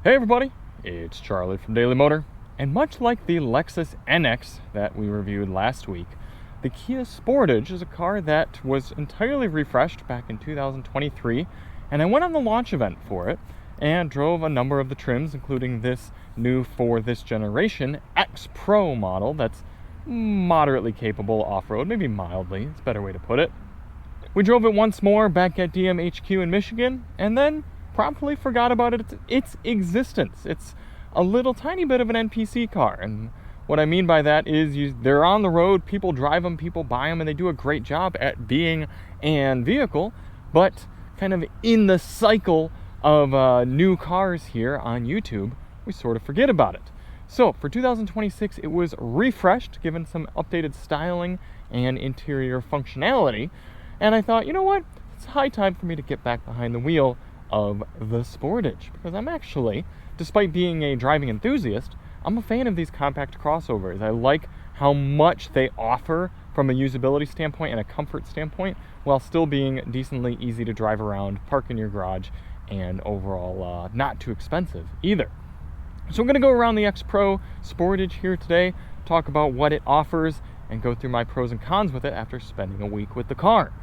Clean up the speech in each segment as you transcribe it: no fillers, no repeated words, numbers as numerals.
Hey everybody, it's Charlie from Daily Motor, and much like the Lexus NX that we reviewed last week, the Kia Sportage is a car that was entirely refreshed back in 2023, and I went on the launch event for it and drove a number of the trims, including this new for this generation X Pro model that's moderately capable off-road, maybe mildly, it's a better way to put it. We drove it once more back at DM HQ in Michigan, and then promptly forgot about its existence. It's a little tiny bit of an NPC car, and what I mean by that is they're on the road, people drive them, people buy them, and they do a great job at being an vehicle, but kind of in the cycle of new cars here on YouTube, we sort of forget about it. So for 2026, it was refreshed, given some updated styling and interior functionality, and I thought, you know what, it's high time for me to get back behind the wheel of the Sportage, because I'm actually, despite being a driving enthusiast, I'm a fan of these compact crossovers. I like how much they offer from a usability standpoint and a comfort standpoint, while still being decently easy to drive around, park in your garage, and overall not too expensive either. So I'm going to go around the X Pro Sportage here today, talk about what it offers, and go through my pros and cons with it after spending a week with the car.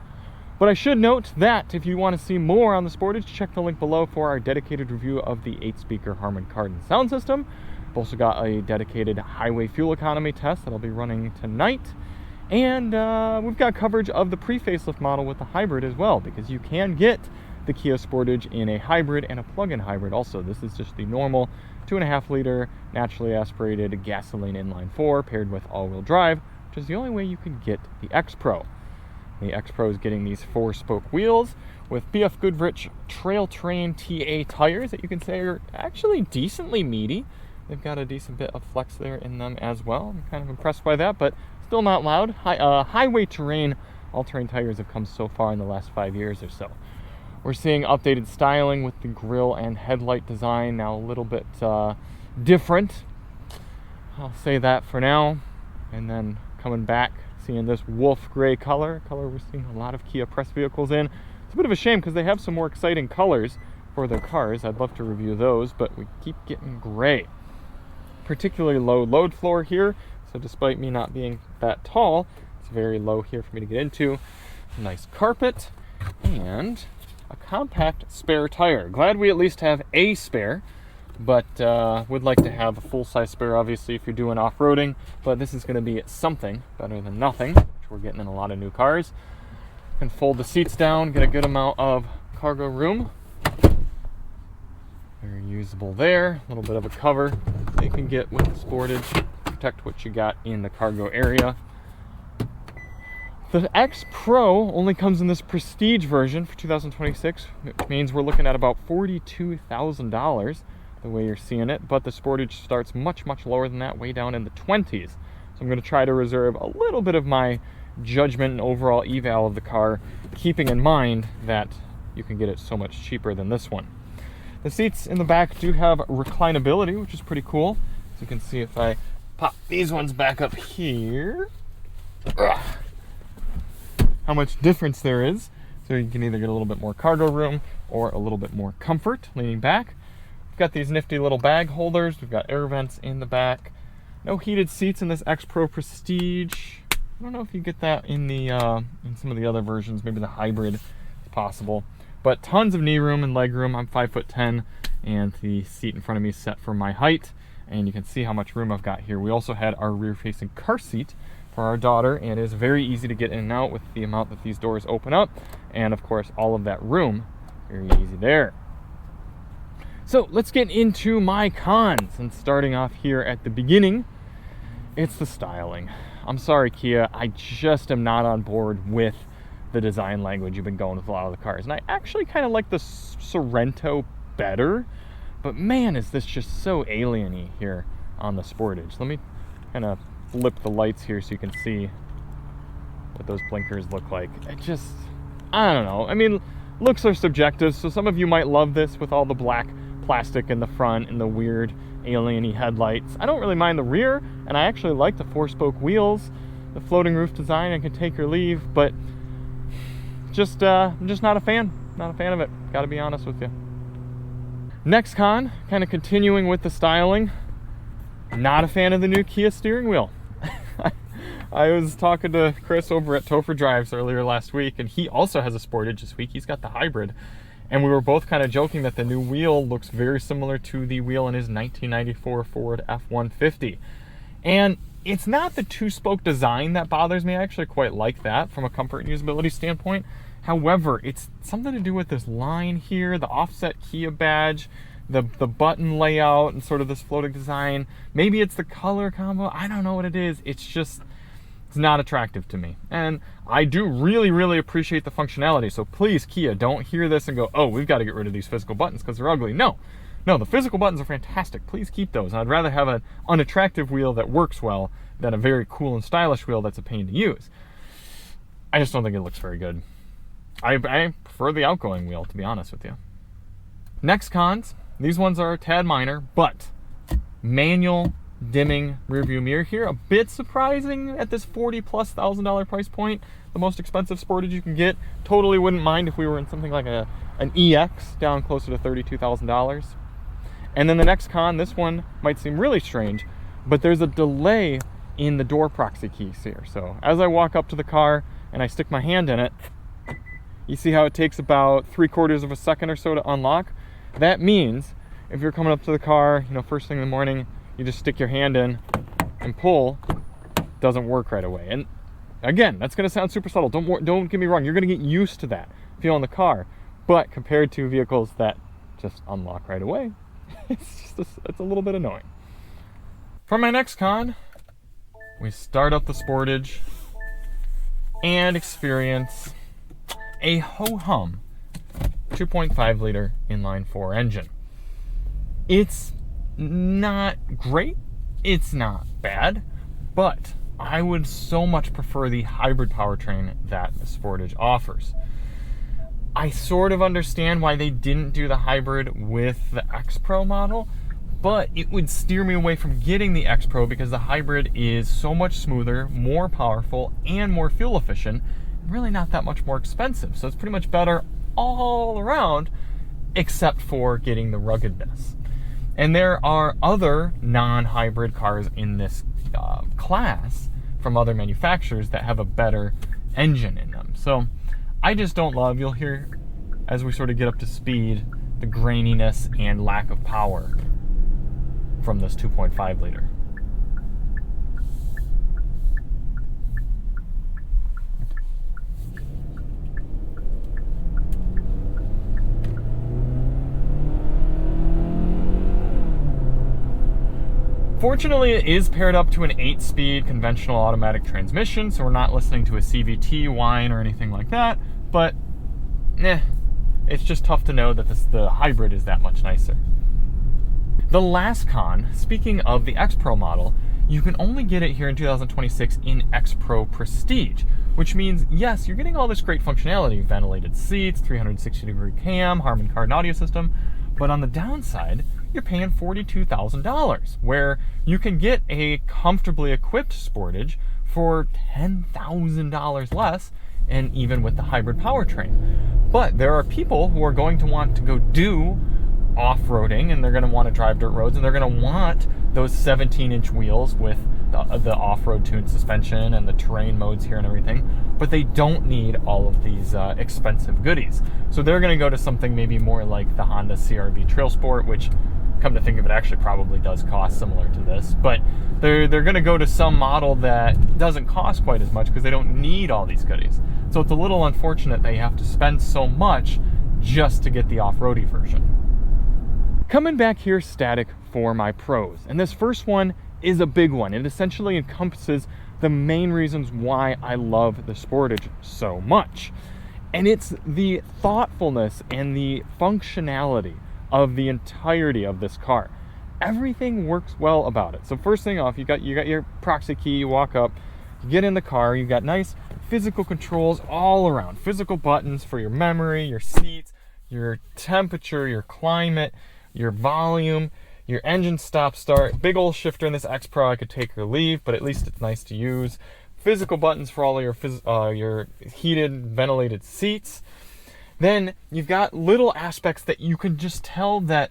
But I should note that if you want to see more on the Sportage, check the link below for our dedicated review of the 8-speaker Harman Kardon sound system. We've also got a dedicated highway fuel economy test that I'll be running tonight. And we've got coverage of the pre-facelift model with the hybrid as well, because you can get the Kia Sportage in a hybrid and a plug-in hybrid also. This is just the normal 2.5 liter naturally aspirated gasoline inline 4 paired with all-wheel drive, which is the only way you can get the X Pro. The X Pro is getting these 4-spoke wheels with BF Goodrich Trail Train TA tires that you can say are actually decently meaty. They've got a decent bit of flex there in them as well. I'm kind of impressed by that, but still not loud. Highway terrain all-terrain tires have come so far in the last 5 years or so. We're seeing updated styling with the grille and headlight design now a little bit different. I'll say that for now. And then coming back, seeing this wolf gray color we're seeing a lot of Kia press vehicles in. It's a bit of a shame because they have some more exciting colors for their cars. I'd love to review those, but we keep getting gray. Particularly low load floor here, so despite me not being that tall, it's very low here for me to get into. Nice carpet and a compact spare tire. Glad we at least have a spare, but would like to have a full-size spare, obviously, if you're doing off-roading, but this is going to be something better than nothing, which we're getting in a lot of new cars. Can fold the seats down, get a good amount of cargo room. Very usable there. A little bit of a cover that you can get with the Sportage, protect what you got in the cargo area. The X Pro only comes in this Prestige version for 2026, which means we're looking at about $42,000 the way you're seeing it, but the Sportage starts much lower than that, way down in the 20s. So I'm going to try to reserve a little bit of my judgment and overall eval of the car, keeping in mind that you can get it so much cheaper than this one. The seats in the back do have reclinability, which is pretty cool. So you can see if I pop these ones back up here, how much difference there is. So you can either get a little bit more cargo room or a little bit more comfort leaning back. We've got these nifty little bag holders. We've got air vents in the back. No heated seats in this X Pro Prestige. I don't know if you get that in the in some of the other versions. Maybe the hybrid is possible. But tons of knee room and leg room. I'm 5'10", and the seat in front of me is set for my height. And you can see how much room I've got here. We also had our rear-facing car seat for our daughter, and it is very easy to get in and out with the amount that these doors open up. And of course, all of that room, very easy there. So let's get into my cons, and starting off here at the beginning, it's the styling. I'm sorry, Kia, I just am not on board with the design language you've been going with a lot of the cars. And I actually kind of like the Sorento better, but man, is this just so alien-y here on the Sportage. Let me kind of flip the lights here so you can see what those blinkers look like. It just, I don't know. I mean, looks are subjective, so some of you might love this with all the black plastic in the front and the weird alien-y headlights. I don't really mind the rear, and I actually like the 4-spoke wheels, the floating roof design. I can take or leave, but I'm just not a fan. Not a fan of it, gotta be honest with you. Next con, kind of continuing with the styling, not a fan of the new Kia steering wheel. I was talking to Chris over at Topher Drives earlier last week, and he also has a Sportage this week. He's got the hybrid, and we were both kind of joking that the new wheel looks very similar to the wheel in his 1994 Ford F-150. And it's not the two-spoke design that bothers me. I actually quite like that from a comfort and usability standpoint. However, it's something to do with this line here, the offset Kia badge, the button layout, and sort of this floating design. Maybe it's the color combo. I don't know what it is. It's not attractive to me. And I do really, really appreciate the functionality. So please, Kia, don't hear this and go, oh, we've got to get rid of these physical buttons because they're ugly. No, the physical buttons are fantastic. Please keep those. And I'd rather have an unattractive wheel that works well than a very cool and stylish wheel that's a pain to use. I just don't think it looks very good. I prefer the outgoing wheel, to be honest with you. Next cons, these ones are a tad minor, but manual dimming rear view mirror here, a bit surprising at this $40,000+ price point. The most expensive Sportage you can get. Totally wouldn't mind if we were in something like an EX down closer to $32,000. And then the next con, this one might seem really strange, but there's a delay in the door proxy keys here. So as I walk up to the car and I stick my hand in it, you see how it takes about 3/4 of a second or so to unlock? That means if you're coming up to the car, first thing in the morning, you just stick your hand in and pull, doesn't work right away. And again, that's gonna sound super subtle. Don't get me wrong, you're gonna get used to that feeling the car. But compared to vehicles that just unlock right away, it's a little bit annoying. For my next con, we start up the Sportage and experience a ho-hum 2.5 liter inline-4 engine. It's not great, it's not bad, but I would so much prefer the hybrid powertrain that the Sportage offers. I sort of understand why they didn't do the hybrid with the X Pro model, but it would steer me away from getting the X Pro because the hybrid is so much smoother, more powerful, and more fuel efficient, really not that much more expensive. So it's pretty much better all around, except for getting the ruggedness. And there are other non-hybrid cars in this class from other manufacturers that have a better engine in them. So I just don't love, you'll hear as we sort of get up to speed, the graininess and lack of power from this 2.5 liter. Fortunately, it is paired up to an 8-speed conventional automatic transmission, so we're not listening to a CVT whine or anything like that, but it's just tough to know that the hybrid is that much nicer. The last con, speaking of the X Pro model, you can only get it here in 2026 in X Pro Prestige, which means, yes, you're getting all this great functionality, ventilated seats, 360-degree cam, Harman Kardon audio system, but on the downside, you're paying $42,000, where you can get a comfortably equipped Sportage for $10,000 less, and even with the hybrid powertrain. But there are people who are going to want to go do off-roading, and they're going to want to drive dirt roads, and they're going to want those 17-inch wheels with the off-road tuned suspension and the terrain modes here and everything, but they don't need all of these expensive goodies. So they're going to go to something maybe more like the Honda CR-V Trail Sport, which, come to think of it, actually probably does cost similar to this, but they're going to go to some model that doesn't cost quite as much because they don't need all these goodies. So it's a little unfortunate that you have to spend so much just to get the off-roady version. Coming back here static for my pros, and this first one is a big one. It essentially encompasses the main reasons why I love the Sportage so much, and it's the thoughtfulness and the functionality of the entirety of this car. Everything works well about it. So first thing off, you got your proxy key, you walk up, you get in the car, you got nice physical controls all around, physical buttons for your memory, your seats, your temperature, your climate, your volume, your engine stop start, big old shifter in this X Pro I could take or leave, but at least it's nice to use. Physical buttons for all of your heated, ventilated seats. Then you've got little aspects that you can just tell that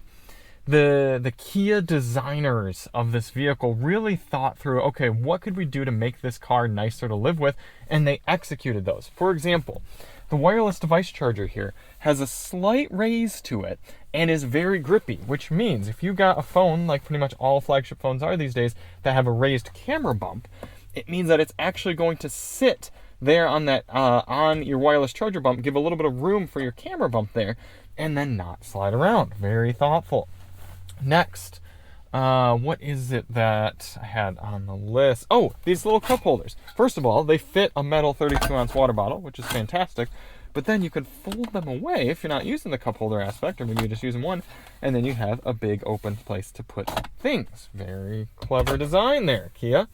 the Kia designers of this vehicle really thought through, okay, what could we do to make this car nicer to live with? And they executed those. For example, the wireless device charger here has a slight raise to it and is very grippy, which means if you got a phone, like pretty much all flagship phones are these days, that have a raised camera bump, it means that it's actually going to sit there on that on your wireless charger bump, give a little bit of room for your camera bump there, and then not slide around. Very thoughtful. Next, what is it that I had on the list? Oh, these little cup holders. First of all, they fit a metal 32-ounce water bottle, which is fantastic. But then you can fold them away if you're not using the cup holder aspect, or maybe you're just using one, and then you have a big open place to put things. Very clever design there, Kia.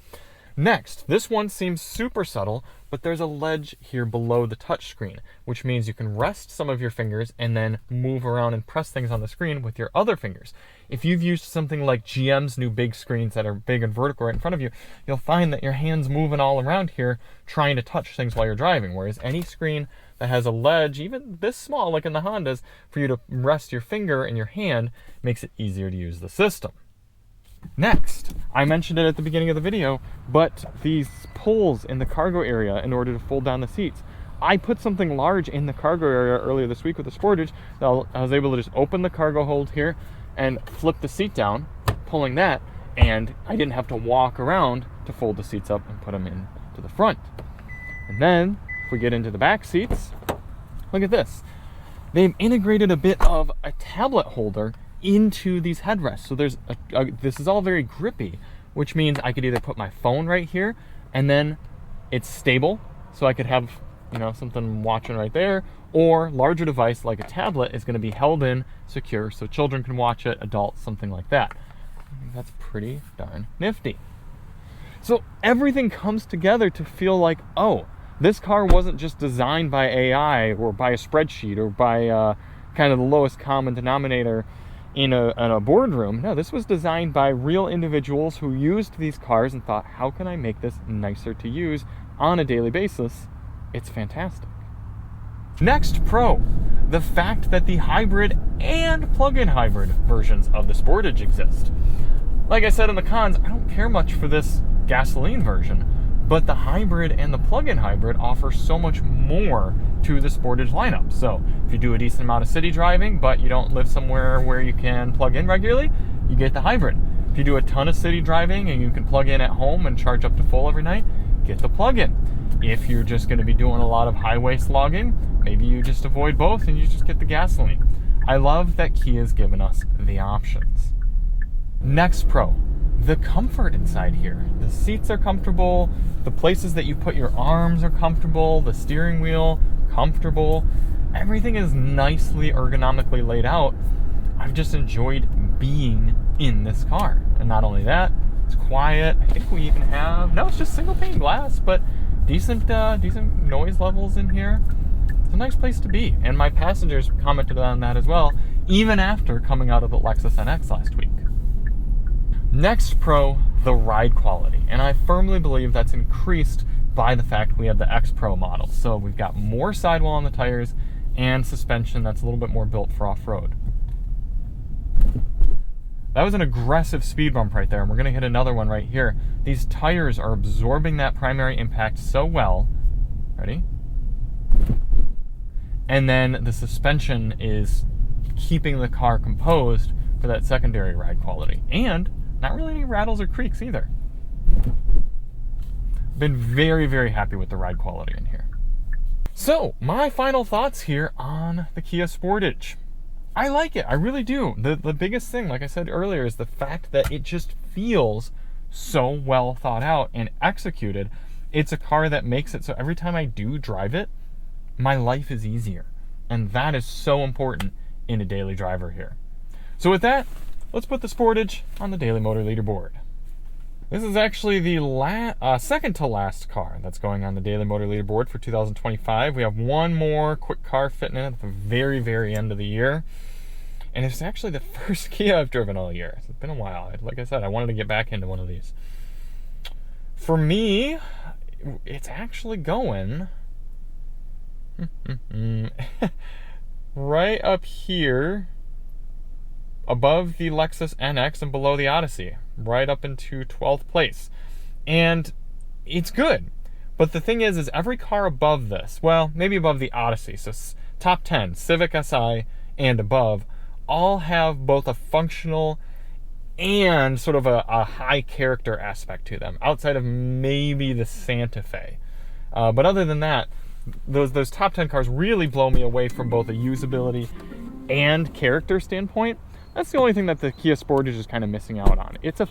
Next, this one seems super subtle, but there's a ledge here below the touchscreen, which means you can rest some of your fingers and then move around and press things on the screen with your other fingers. If you've used something like GM's new big screens that are big and vertical right in front of you, you'll find that your hand's moving all around here trying to touch things while you're driving, whereas any screen that has a ledge, even this small like in the Hondas, for you to rest your finger and your hand makes it easier to use the system. Next, I mentioned it at the beginning of the video, but these pulls in the cargo area in order to fold down the seats. I put something large in the cargo area earlier this week with the Sportage. I was able to just open the cargo hold here and flip the seat down, pulling that, and I didn't have to walk around to fold the seats up and put them in to the front. And then, if we get into the back seats, look at this. They've integrated a bit of a tablet holder into these headrests. So there's this is all very grippy, which means I could either put my phone right here and then it's stable, so I could have, you know, something watching right there, or larger device like a tablet is going to be held in secure so children can watch it, adults, something like that. I think that's pretty darn nifty. So everything comes together to feel like, oh, this car wasn't just designed by AI or by a spreadsheet or by kind of the lowest common denominator in a boardroom. No, this was designed by real individuals who used these cars and thought, how can I make this nicer to use on a daily basis? It's fantastic. Next, pro. The fact that the hybrid and plug-in hybrid versions of the Sportage exist. Like I said in the cons, I don't care much for this gasoline version, but the hybrid and the plug-in hybrid offer so much more to the Sportage lineup. So if you do a decent amount of city driving, but you don't live somewhere where you can plug in regularly, you get the hybrid. If you do a ton of city driving and you can plug in at home and charge up to full every night, get the plug-in. If you're just going to be doing a lot of highway slogging, maybe you just avoid both and you just get the gasoline. I love that Kia's given us the options. Next pro, the comfort inside here. The seats are comfortable, the places that you put your arms are comfortable, the steering wheel, comfortable. Everything is nicely ergonomically laid out. I've just enjoyed being in this car. And not only that, it's quiet. I think we even have, no, it's just single pane glass, but decent noise levels in here. It's a nice place to be. And my passengers commented on that as well, even after coming out of the Lexus NX last week. Next pro, the ride quality. And I firmly believe that's increased by the fact we have the X Pro model. So we've got more sidewall on the tires and suspension that's a little bit more built for off-road. That was an aggressive speed bump right there, and we're going to hit another one right here. These tires are absorbing that primary impact so well. Ready? And then the suspension is keeping the car composed for that secondary ride quality. And not really any rattles or creaks either. Been very, very happy with the ride quality in here. So, my final thoughts here on the Kia Sportage. I like it, I really do. The biggest thing, like I said earlier, is the fact that it just feels so well thought out and executed. It's a car that makes it so every time I do drive it, my life is easier. And that is so important in a daily driver here. So with that, let's put the Sportage on the Daily Motor Leaderboard. This is actually the second to last car that's going on the Daily Motor Leaderboard for 2025. We have one more quick car fitting in at the very, very end of the year. And it's actually the first Kia I've driven all year. It's been a while. Like I said, I wanted to get back into one of these. For me, it's actually going right up here above the Lexus NX and below the Odyssey, right up into 12th place. And it's good. But the thing is every car above this, well, maybe above the Odyssey, so top 10, Civic Si and above, all have both a functional and sort of a high character aspect to them, outside of maybe the Santa Fe. But other than that, those top 10 cars really blow me away from both a usability and character standpoint. That's the only thing that the Kia Sportage is kind of missing out on. It's a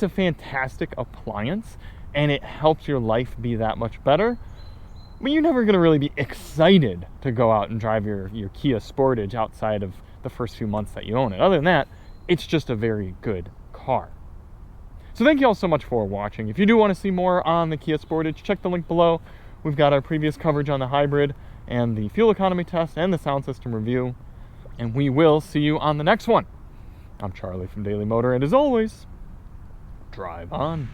fantastic appliance, and it helps your life be that much better. But you're never going to really be excited to go out and drive your Kia Sportage outside of the first few months that you own it. Other than that, it's just a very good car. So thank you all so much for watching. If you do want to see more on the Kia Sportage, check the link below. We've got our previous coverage on the hybrid and the fuel economy test and the sound system review. And we will see you on the next one. I'm Charlie from Daily Motor, and as always, drive on.